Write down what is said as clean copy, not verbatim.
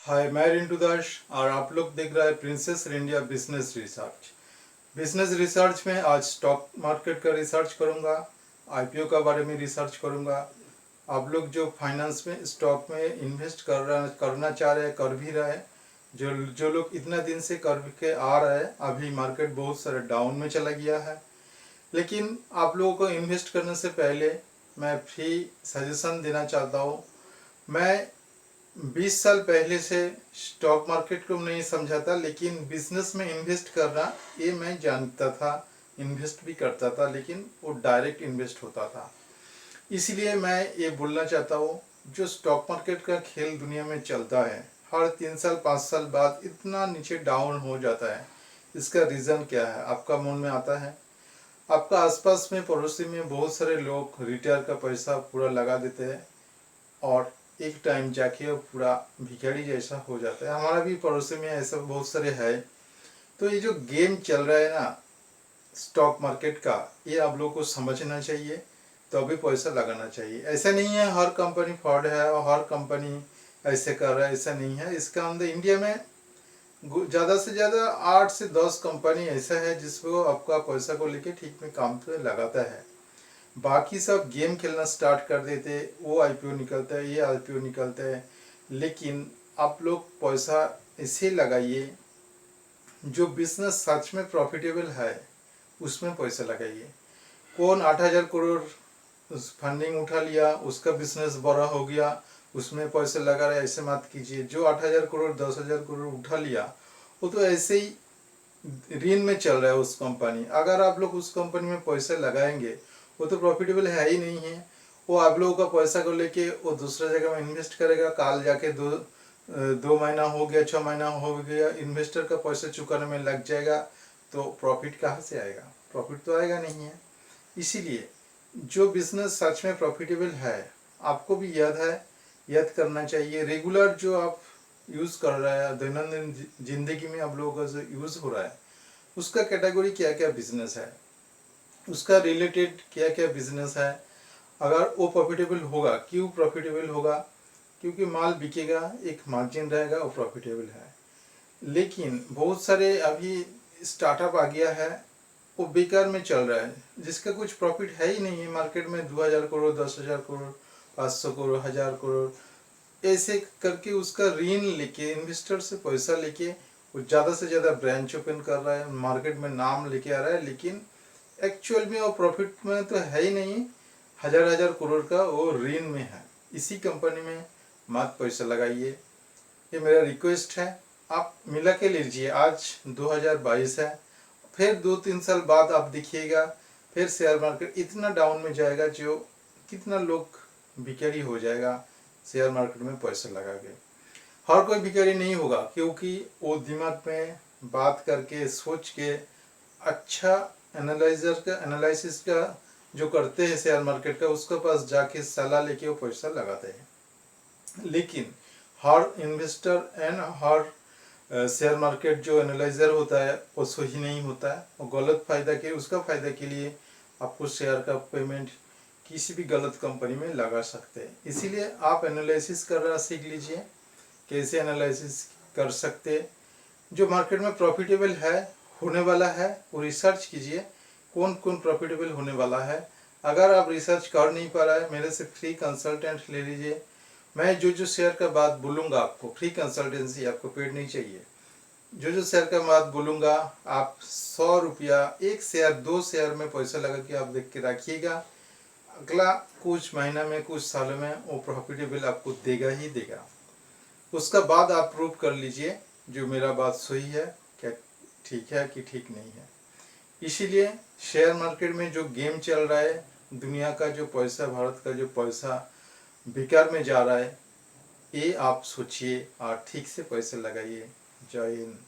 हाय, मैं रिंटू दास और आप लोग देख रहे हैं princess India business research. Business research में आज स्टॉक मार्केट का रिसर्च करूंगा, आईपीओ का बारे में रिसर्च करूंगा। आप लोग जो फाइनेंस में स्टॉक में इन्वेस्ट करना चाह रहे हैं, कर भी रहे हैं। जो जो लोग इतना दिन से करके आ रहे हैं, अभी मार्केट बहुत सारे डाउन में चला गया है। लेकिन आप लोगों को इन्वेस्ट करने से पहले मैं फ्री सजेशन देना चाहता हूँ। मैं 20 साल पहले से स्टॉक मार्केट को नहीं समझा था, लेकिन बिजनेस में इन्वेस्ट करना ये मैं जानता था, इन्वेस्ट भी करता था, लेकिन वो डायरेक्ट इन्वेस्ट होता था। इसलिए मैं ये बोलना चाहता हूँ, जो स्टॉक मार्केट का खेल दुनिया में चलता है, हर 3 साल 5 साल बाद इतना नीचे डाउन हो जाता है। इसका रीज़न क्या है आपका मन में आता है? आपका आसपास में पड़ोसी में बहुत सारे लोग रिटायर का पैसा पूरा लगा देते हैं और एक टाइम जाके वो पूरा भिखारी जैसा हो जाता है। हमारा भी पड़ोसी में ऐसा बहुत सारे है। तो ये जो गेम चल रहा है ना स्टॉक मार्केट का, ये आप लोगों को समझना चाहिए, तो अभी पैसा लगाना चाहिए। ऐसा नहीं है हर कंपनी फ्रॉड है और हर कंपनी ऐसे कर रहा है, ऐसा नहीं है। इसका अंदर इंडिया में ज़्यादा से ज़्यादा 8 से 10 कंपनी ऐसा है जिसको आपका पैसा को लेके ठीक में काम पे लगाता है। बाकी सब गेम खेलना स्टार्ट कर देते, वो आईपीओ निकलता है, ये आईपीओ निकलता है। लेकिन आप लोग पैसा इसे लगाइए, जो बिजनेस सच में प्रॉफिटेबल है उसमें पैसा लगाइए। कौन 8,000 करोड़ फंडिंग उठा लिया, उसका बिजनेस बड़ा हो गया, उसमें पैसे लगा रहे, ऐसे मत कीजिए। जो 8,000 करोड़ 10,000 करोड़ उठा लिया, वो तो ऐसे ही ऋण में चल रहा है उस कंपनी। अगर आप लोग उस कंपनी में पैसे लगाएंगे, वो तो प्रॉफिटेबल है ही नहीं है। वो आप लोगों का पैसा को लेके वो दूसरा जगह में इन्वेस्ट करेगा, काल जाके 2 महीना हो गया, 6 महीना हो गया, इन्वेस्टर का पैसा चुकाने में लग जाएगा, तो प्रॉफिट कहाँ से आएगा? प्रॉफिट तो आएगा नहीं है। इसीलिए जो बिजनेस सच में प्रॉफिटेबल है, आपको भी याद करना चाहिए। रेगुलर जो आप यूज़ कर रहा है, दैनंदिन जिंदगी में आप लोगों का जो यूज़ हो रहा है, उसका कैटेगरी क्या क्या बिजनेस है, उसका रिलेटेड क्या क्या बिजनेस है। अगर वो प्रॉफिटेबल होगा, क्यों प्रॉफिटेबल होगा? क्योंकि माल बिकेगा, एक मार्जिन रहेगा, वो प्रॉफिटेबल है। लेकिन बहुत सारे अभी स्टार्टअप आ गया है, वो बेकार में चल रहा है, जिसका कुछ प्रॉफिट है ही नहीं है। मार्केट में 2,000 करोड़ 10,000 करोड़ 500 करोड़ 1,000 करोड़ ऐसे करके उसका ऋण लेके, इन्वेस्टर से पैसा लेके वो ज़्यादा से ज़्यादा ब्रांच ओपन कर रहा है, मार्केट में नाम लेके आ रहा है, लेकिन एक्चुअल में वो प्रॉफिट में तो है ही नहीं। 1,000 करोड़ का वो ऋण में है। इसी कंपनी में मत पैसा लगाइए, ये मेरा रिक्वेस्ट है। आप मिला के लीजिए। आज 2022 है, फिर 2-3 साल बाद आप देखिएगा, फिर शेयर मार्केट इतना डाउन में जाएगा, जो कितना लोग भिखारी हो जाएगा शेयर मार्केट में पैसा लगा के। हर कोई भिखारी नहीं होगा, क्योंकि वो दिमाग में बात करके सोच के अच्छा एनालिसिस का जो करते हैं शेयर मार्केट का, उसके पास जाके सलाह लेके वो पैसा लगाते हैं। लेकिन हर इन्वेस्टर एंड हर शेयर मार्केट जो एनालाइजर होता है वो सही नहीं होता है। वो गलत फायदा के, उसका फायदा के लिए आपको शेयर का पेमेंट किसी भी गलत कंपनी में लगा सकते हैं। इसीलिए आप एनालिसिस करना सीख लीजिए, कैसे एनालिसिस कर सकते। जो मार्केट में प्रॉफिटेबल है, होने वाला है, वो रिसर्च कीजिए कौन कौन प्रॉफिटेबल होने वाला है। अगर आप रिसर्च कर नहीं पा रहा है, मेरे से फ्री कंसल्टेंट ले लीजिए। मैं जो जो शेयर का बात बोलूँगा, आपको फ्री कंसल्टेंसी, आपको पेड नहीं चाहिए। जो शेयर का बात बोलूँगा, आप 100 रुपया, 1 शेयर 2 शेयर में पैसा लगा के आप देख के रखिएगा। अगला कुछ महीना में, कुछ सालों में वो प्रॉफिटेबल आपको देगा ही देगा। उसका बाद आप प्रूव कर लीजिए जो मेरा बात सही है, क्या ठीक है कि ठीक नहीं है। इसीलिए शेयर मार्केट में जो गेम चल रहा है, दुनिया का जो पैसा, भारत का जो पैसा बेकार में जा रहा है, ये आप सोचिए और ठीक से पैसे लगाइए। जय हिंद।